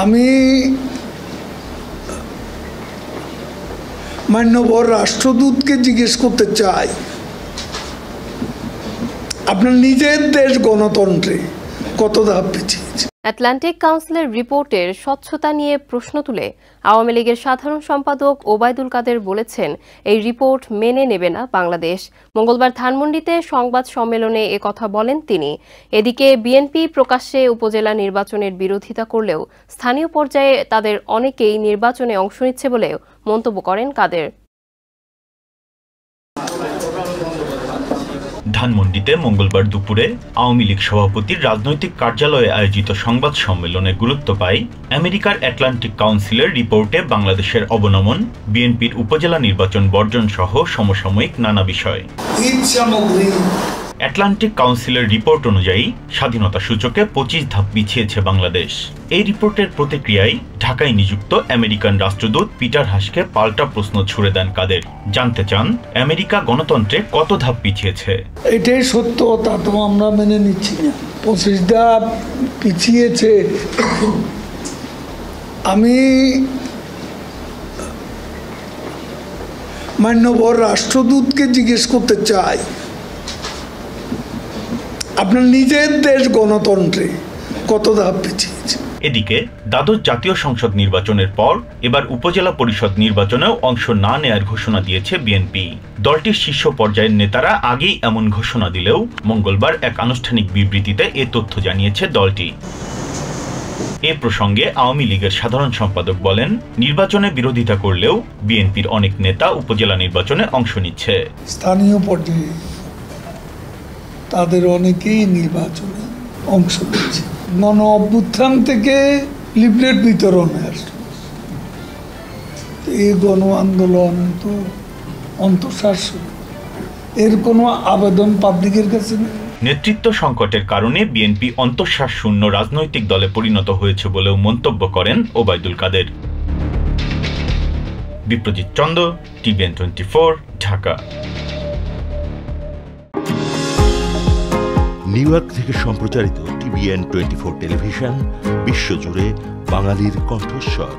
আমি মাননীয় রাষ্ট্রদূতকে জিজ্ঞেস করতে চাই, আপনার নিজের দেশ গণতন্ত্রে কত ধাপ পিছিয়েছে? আটলান্টিক কাউন্সিলের রিপোর্টের স্বচ্ছতা নিয়ে প্রশ্ন তুলে আওয়ামী লীগের সাধারণ সম্পাদক ওবায়দুল কাদের বলেছেন, এই রিপোর্ট মেনে নেবে না বাংলাদেশ। মঙ্গলবার ধানমন্ডিতে সংবাদ সম্মেলনে একথা বলেন তিনি। এদিকে বিএনপি প্রকাশ্যে উপজেলা নির্বাচনের বিরোধিতা করলেও স্থানীয় পর্যায়ে তাদের অনেকেই নির্বাচনে অংশ নিচ্ছে বলে মন্তব্য করেন কাদের। ধানমন্ডিতে মঙ্গলবার দুপুরে আওয়ামী লীগ সভাপতির রাজনৈতিক কার্যালয়ে আয়োজিত সংবাদ সম্মেলনে গুরুত্ব পায় আমেরিকার আটলান্টিক কাউন্সিলের রিপোর্টে বাংলাদেশের অবনমন, বিএনপির উপজেলা নির্বাচন বর্জন সহ সমসাময়িক নানা বিষয়। আটলান্টিক কাউন্সিলের রিপোর্ট অনুযায়ী স্বাধীনতা সূচকে 25 ধাপ পিছিয়েছে বাংলাদেশ। এই রিপোর্টের প্রতিক্রিয়ায় ঢাকায় নিযুক্ত আমেরিকান রাষ্ট্রদূত পিটার হাসকে পাল্টা প্রশ্ন ছুড়ে দেন কাদের। জানতে চান, আমেরিকা গণতন্ত্রে কত ধাপ পিছিয়েছে? এটাই সত্য, তা তো আমরা মেনে নিচ্ছি না। 25 ধাপ পিছিয়েছে। আমি মাননীয় রাষ্ট্রদূতকে জিজ্ঞেস করতে চাই, আপনার নিজের দেশ গণতন্ত্রে কত ধাপ পিছিয়েছে? এদিকে দ্বাদশ জাতীয় সংসদ নির্বাচনের পর এবার উপজেলা পরিষদ নির্বাচনেও অংশ না নেয়ার ঘোষণা দিয়েছে বিএনপি। দলটির শীর্ষ পর্যায়ের নেতারা আগেই এমন ঘোষণা দিলেও মঙ্গলবার এক আনুষ্ঠানিক বিবৃতিতে এ তথ্য জানিয়েছে দলটি। এ প্রসঙ্গে আওয়ামী লীগের সাধারণ সম্পাদক বলেন, নির্বাচনে বিরোধিতা করলেও বিএনপির অনেক নেতা উপজেলা নির্বাচনে অংশ নিচ্ছে। স্থানীয় পর্যায়ে তাদের অনেকেই নির্বাচনে অংশ নিচ্ছে। গণ অভ্যুত্থান থেকে লিফলেট বিতরণে আসছে। এই গণ আন্দোলন তো অন্তঃশ্বাস, এর কোনো আবেদন পাবলিকের কাছে নেই। নেতৃত্ব সংকটের কারণে বিএনপি অন্তঃশ্বাস শূন্য রাজনৈতিক দলে পরিণত হয়েছে বলেও মন্তব্য করেন Obaidul Quader. Biprajit Chanda, TVN 24, Dhaka. New York থেকে সম্প্রচারিত টিভিএন 24 টেলিভিশন বিশ্বজুড়ে বাঙালির কণ্ঠস্বর।